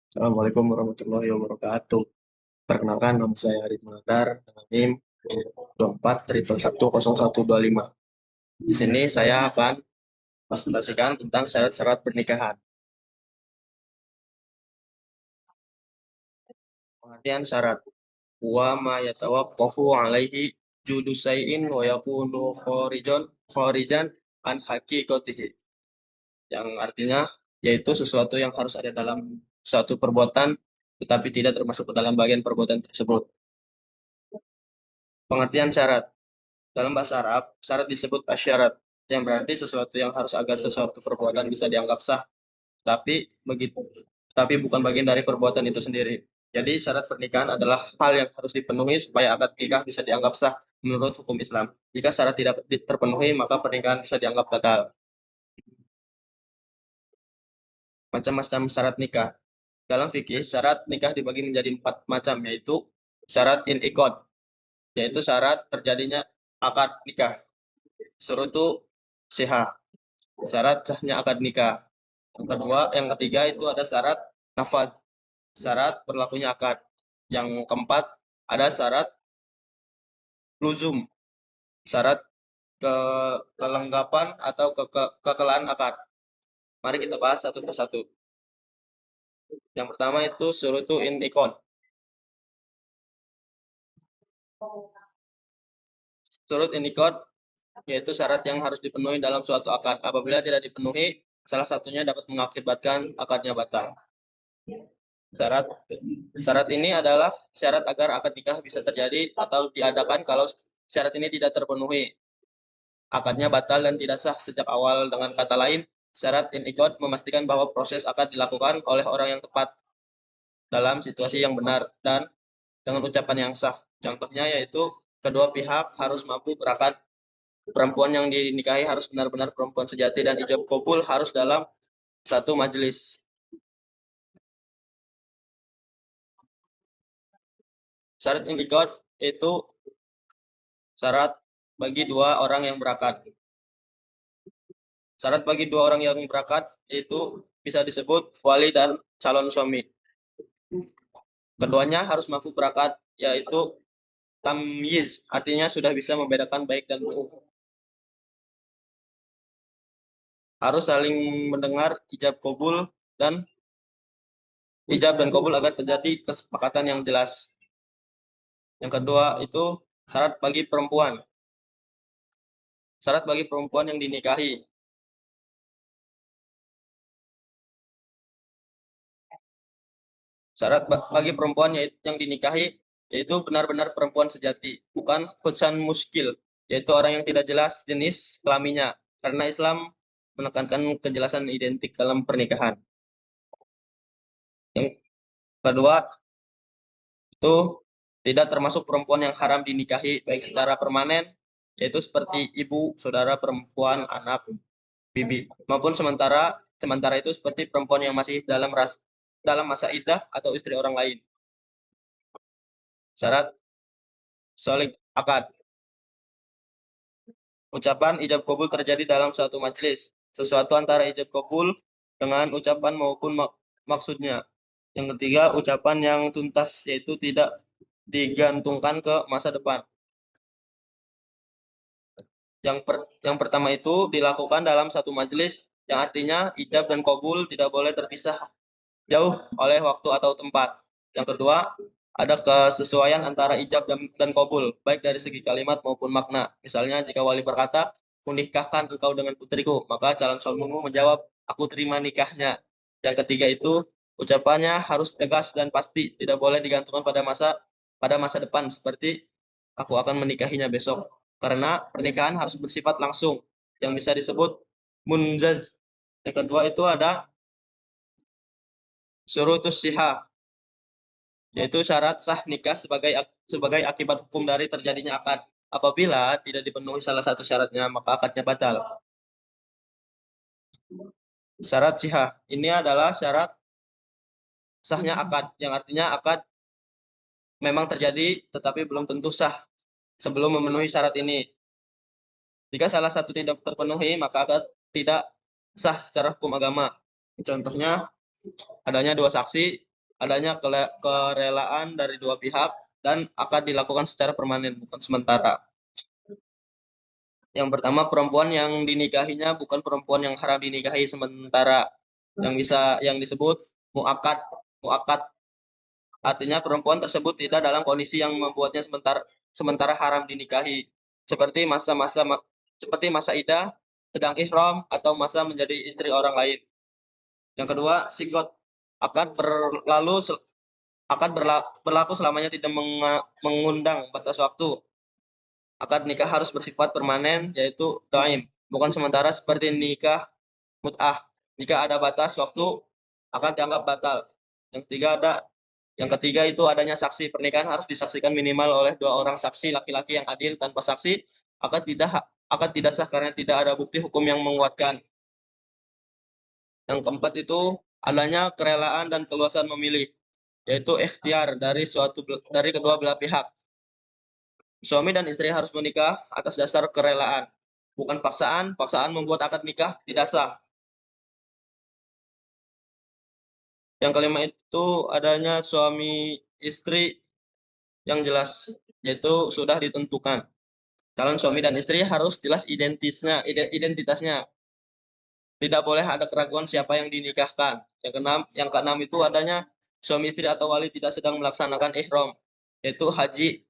Assalamualaikum warahmatullahi wabarakatuh. Perkenalkan, nama saya Arif Manadar dengan NIM 24 111 0125. Di sini saya akan presentasikan tentang syarat-syarat pernikahan. Pengertian syarat. Wa ma yatawaqqafu alaihi judu syai'in wa yakunu kharijan an haqiqatihi. Yang artinya yaitu sesuatu yang harus ada dalam suatu perbuatan tetapi tidak termasuk ke dalam bagian perbuatan tersebut. Pengertian syarat. Dalam bahasa Arab, syarat disebut asyarat, yang berarti sesuatu yang harus agar sesuatu perbuatan bisa dianggap sah, tapi begitu, tapi bukan bagian dari perbuatan itu sendiri. Jadi syarat pernikahan adalah hal yang harus dipenuhi supaya akad nikah bisa dianggap sah menurut hukum Islam. Jika syarat tidak terpenuhi, maka pernikahan bisa dianggap batal. Macam-macam syarat nikah. Dalam fikih, syarat nikah dibagi menjadi 4 macam, yaitu syarat inqad, yaitu syarat terjadinya akad nikah. Surutu sihah, syarat sahnya akad nikah. Yang ketiga itu ada syarat nafad, syarat berlakunya akad. Yang keempat ada syarat luzum, syarat ke kelengkapan atau kekelaan akad. Mari kita bahas satu persatu. Yang pertama itu surutu in ikon. Surut in ikon yaitu syarat yang harus dipenuhi dalam suatu akad. Apabila tidak dipenuhi, salah satunya dapat mengakibatkan akadnya batal. Syarat syarat ini adalah syarat agar akad nikah bisa terjadi atau diadakan. Kalau syarat ini tidak terpenuhi, akadnya batal dan tidak sah sejak awal. Dengan kata lain, syarat inqad memastikan bahwa proses akad dilakukan oleh orang yang tepat dalam situasi yang benar dan dengan ucapan yang sah. Contohnya yaitu kedua pihak harus mampu berakad, perempuan yang dinikahi harus benar-benar perempuan sejati, dan ijab kabul harus dalam satu majelis. Syarat inqad itu syarat bagi dua orang yang berakad. Syarat bagi dua orang yang berakad itu bisa disebut wali dan calon suami. Keduanya harus mampu berakad, yaitu tamyiz, artinya sudah bisa membedakan baik dan buruk. Harus saling mendengar ijab dan kabul agar terjadi kesepakatan yang jelas. Yang kedua itu syarat bagi perempuan. Syarat bagi perempuan yang dinikahi. Syarat bagi perempuan yang dinikahi yaitu benar-benar perempuan sejati, bukan khutsan muskil, yaitu orang yang tidak jelas jenis kelaminnya, karena Islam menekankan kejelasan identik dalam pernikahan. Yang kedua itu tidak termasuk perempuan yang haram dinikahi baik secara permanen, yaitu seperti ibu, saudara perempuan, anak, bibi, maupun sementara itu seperti perempuan yang masih dalam masa iddah atau istri orang lain. Syarat solik akad. Ucapan ijab kabul terjadi dalam suatu majelis. Sesuatu antara ijab kabul dengan ucapan maupun maksudnya. Yang ketiga, ucapan yang tuntas, yaitu tidak digantungkan ke masa depan. Yang pertama itu dilakukan dalam satu majelis, yang artinya ijab dan kabul tidak boleh terpisah jauh oleh waktu atau tempat. Yang kedua, ada kesesuaian antara ijab dan kabul, baik dari segi kalimat maupun makna. Misalnya, jika wali berkata, "Kunikahkan engkau dengan putriku," maka calon suamimu menjawab, "Aku terima nikahnya." Yang ketiga itu, ucapannya harus tegas dan pasti, tidak boleh digantungkan pada masa depan, seperti "Aku akan menikahinya besok." Karena pernikahan harus bersifat langsung, yang bisa disebut munjaz. Yang kedua itu ada surutus siha, yaitu syarat sah nikah sebagai akibat hukum dari terjadinya akad. Apabila tidak dipenuhi salah satu syaratnya, maka akadnya batal. Syarat sihah ini adalah syarat sahnya akad, yang artinya akad memang terjadi tetapi belum tentu sah sebelum memenuhi syarat ini. Jika salah satu tidak terpenuhi, maka akad tidak sah secara hukum agama. Contohnya adanya dua saksi adanya kerelaan dari dua pihak dan akan dilakukan secara permanen, bukan sementara. Yang pertama, perempuan yang dinikahinya bukan perempuan yang haram dinikahi sementara, yang disebut muakat. Muakat artinya perempuan tersebut tidak dalam kondisi yang membuatnya sementara haram dinikahi, seperti masa idah, sedang ihram, atau masa menjadi istri orang lain. Yang kedua, sigot akan berlaku selamanya, tidak mengundang batas waktu. Akad nikah harus bersifat permanen, yaitu daim, bukan sementara seperti nikah mut'ah. Jika ada batas waktu, akan dianggap batal. Yang ketiga itu adanya saksi. Pernikahan harus disaksikan minimal oleh 2 orang saksi laki-laki yang adil. Tanpa saksi akan tidak sah karena tidak ada bukti hukum yang menguatkan. Yang keempat itu adanya kerelaan dan keluasan memilih, yaitu ikhtiar dari kedua belah pihak. Suami dan istri harus menikah atas dasar kerelaan, bukan paksaan. Paksaan membuat akad nikah tidak sah. Yang kelima itu adanya suami istri yang jelas, yaitu sudah ditentukan. Calon suami dan istri harus jelas identitasnya. Tidak boleh ada keraguan siapa yang dinikahkan. Yang keenam itu adanya suami istri atau wali tidak sedang melaksanakan ihram, yaitu haji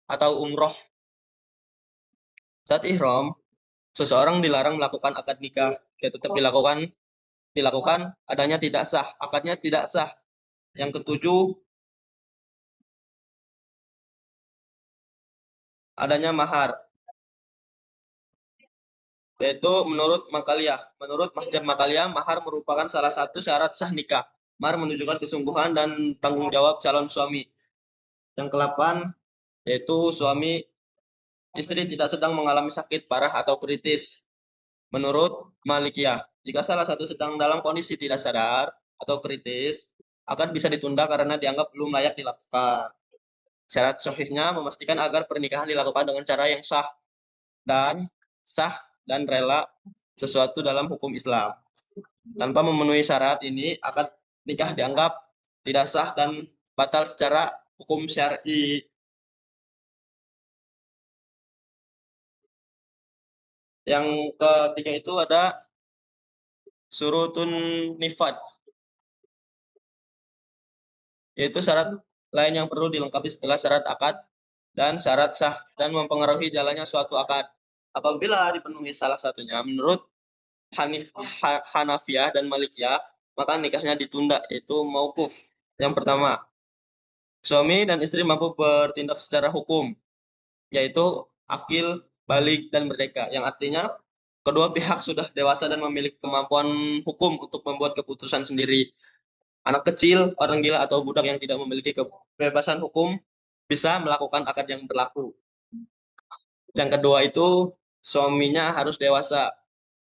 atau umroh. Saat ihram, seseorang dilarang melakukan akad nikah. Jika tetap dilakukan, adanya tidak sah, akadnya tidak sah. Yang ketujuh, adanya mahar, yaitu menurut Mahjab Makaliyah, mahar merupakan salah satu syarat sah nikah. Mahar menunjukkan kesungguhan dan tanggung jawab calon suami. Yang ke-8, yaitu suami istri tidak sedang mengalami sakit parah atau kritis. Menurut Malikiyah, jika salah satu sedang dalam kondisi tidak sadar atau kritis, akan bisa ditunda karena dianggap belum layak dilakukan. Syarat sahihnya memastikan agar pernikahan dilakukan dengan cara yang dan sah dan rela sesuatu dalam hukum Islam. Tanpa memenuhi syarat ini, akad nikah dianggap tidak sah dan batal secara hukum syar'i. Yang ketiga itu ada surutun nifad, yaitu syarat lain yang perlu dilengkapi setelah syarat akad dan syarat sah dan mempengaruhi jalannya suatu akad. Apabila dipenuhi salah satunya, menurut Hanafiyah dan Malikiyah, maka nikahnya ditunda, yaitu mauquf. Yang pertama, suami dan istri mampu bertindak secara hukum, yaitu akil, balik, dan merdeka, yang artinya kedua pihak sudah dewasa dan memiliki kemampuan hukum untuk membuat keputusan sendiri. Anak kecil, orang gila, atau budak yang tidak memiliki kebebasan hukum bisa melakukan akad yang berlaku. Yang kedua itu suaminya harus dewasa,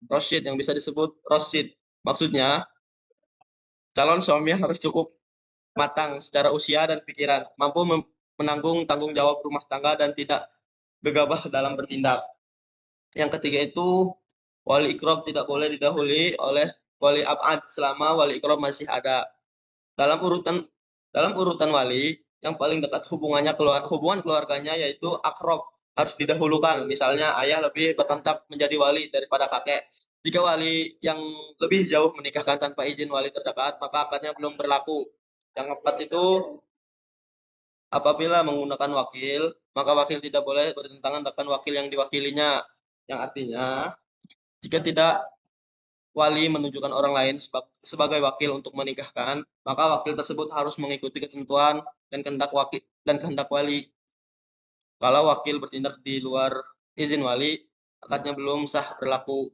Rosyid, yang bisa disebut Rosyid. Maksudnya, calon suami harus cukup matang secara usia dan pikiran, mampu menanggung tanggung jawab rumah tangga dan tidak gegabah dalam bertindak. Yang ketiga itu wali ikram tidak boleh didahului oleh wali abad selama wali ikram masih ada. Dalam urutan wali, yang paling dekat hubungan keluarganya yaitu akrob harus didahulukan. Misalnya ayah lebih berkontak menjadi wali daripada kakek. Jika wali yang lebih jauh menikahkan tanpa izin wali terdekat, maka akadnya belum berlaku. Yang keempat itu apabila menggunakan wakil, maka wakil tidak boleh bertentangan dengan wakil yang diwakilinya. Yang artinya, jika tidak wali menunjukkan orang lain sebagai wakil untuk menikahkan, maka wakil tersebut harus mengikuti ketentuan dan kehendak wali. Kalau wakil bertindak di luar izin wali, akadnya belum sah berlaku.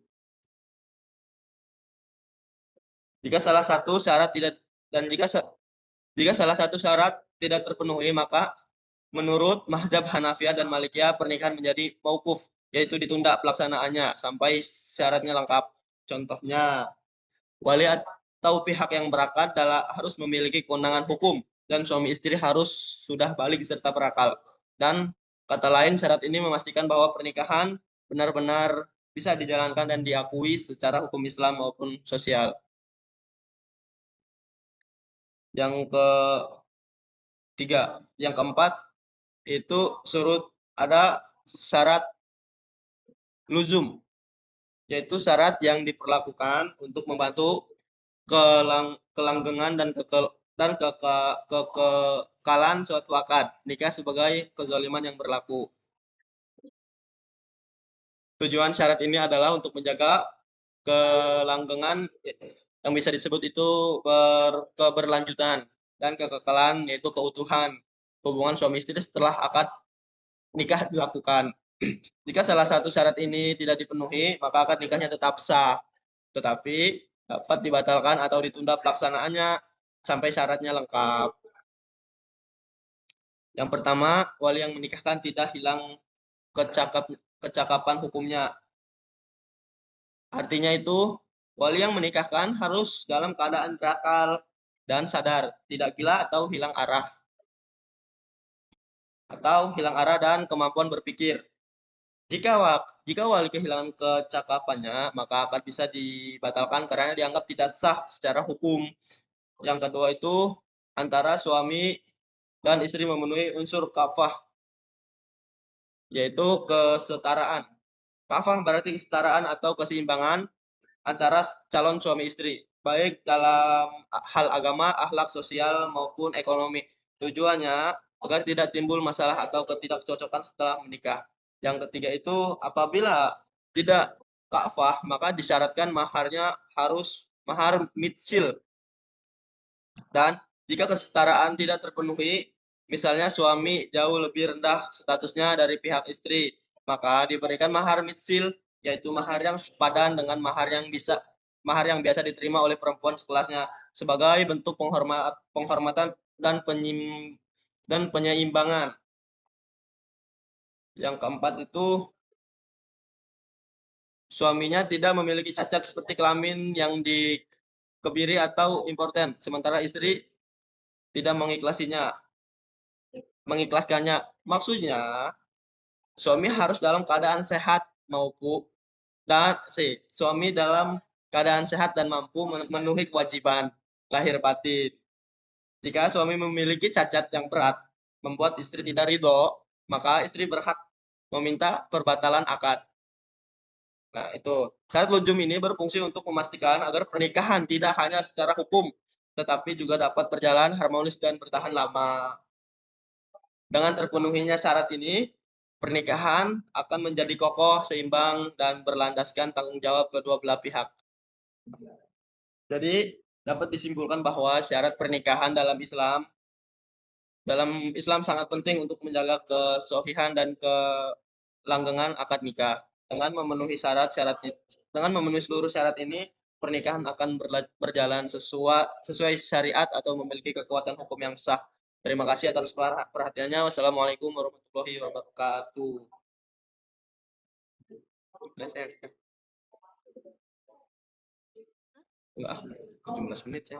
Jika salah satu syarat tidak terpenuhi, maka menurut Mahjab Hanafiyah dan Malikiyah pernikahan menjadi mauquf, yaitu ditunda pelaksanaannya sampai syaratnya lengkap. Contohnya, wali atau pihak yang berakad harus memiliki kewenangan hukum dan suami istri harus sudah balik serta berakal. Dan kata lain, syarat ini memastikan bahwa pernikahan benar-benar bisa dijalankan dan diakui secara hukum Islam maupun sosial. Yang ketiga, yang keempat itu ada syarat luzum, yaitu syarat yang diperlakukan untuk membantu kelanggengan dan kekekalan suatu akad nikah sebagai kezaliman yang berlaku. Tujuan syarat ini adalah untuk menjaga kelanggengan yang bisa disebut itu keberlanjutan dan kekekalan, yaitu keutuhan hubungan suami istri setelah akad nikah dilakukan. Jika salah satu syarat ini tidak dipenuhi, maka akad nikahnya tetap sah, tetapi dapat dibatalkan atau ditunda pelaksanaannya sampai syaratnya lengkap. Yang pertama, wali yang menikahkan tidak hilang kecakapan hukumnya. Artinya itu, wali yang menikahkan harus dalam keadaan berakal dan sadar, tidak gila atau hilang arah dan kemampuan berpikir. Jika wali kehilangan kecakapannya, maka akan bisa dibatalkan karena dianggap tidak sah secara hukum. Yang kedua itu, antara suami dan istri memenuhi unsur kafah, yaitu kesetaraan. Kafah berarti kesetaraan atau keseimbangan antara calon suami istri, baik dalam hal agama, akhlak, sosial, maupun ekonomi. Tujuannya agar tidak timbul masalah atau ketidakcocokan setelah menikah. Yang ketiga itu, apabila tidak kafah, maka disyaratkan maharnya harus mahar mitsil. Dan jika kesetaraan tidak terpenuhi, misalnya suami jauh lebih rendah statusnya dari pihak istri, maka diberikan mahar mitsil, yaitu mahar yang sepadan dengan mahar yang biasa diterima oleh perempuan sekelasnya sebagai bentuk penghormatan dan penyeimbangan. Yang keempat itu, suaminya tidak memiliki cacat seperti kelamin yang dikebiri atau impoten, sementara istri tidak mengikhlaskannya. Maksudnya, suami harus dalam keadaan sehat suami dalam keadaan sehat dan mampu memenuhi kewajiban lahir batin. Jika suami memiliki cacat yang berat membuat istri tidak ridho, maka istri berhak meminta perbatalan akad. Nah, itu. Syarat lujum ini berfungsi untuk memastikan agar pernikahan tidak hanya secara hukum, tetapi juga dapat berjalan harmonis dan bertahan lama. Dengan terpenuhinya syarat ini, pernikahan akan menjadi kokoh, seimbang, dan berlandaskan tanggung jawab kedua belah pihak. Jadi, dapat disimpulkan bahwa syarat pernikahan dalam Islam sangat penting untuk menjaga kesohihan dan kelanggengan akad nikah. Dengan memenuhi seluruh syarat ini, pernikahan akan berjalan sesuai syariat atau memiliki kekuatan hukum yang sah. Terima kasih atas perhatiannya. Wassalamualaikum warahmatullahi wabarakatuh. Enggak, 17 menit ya.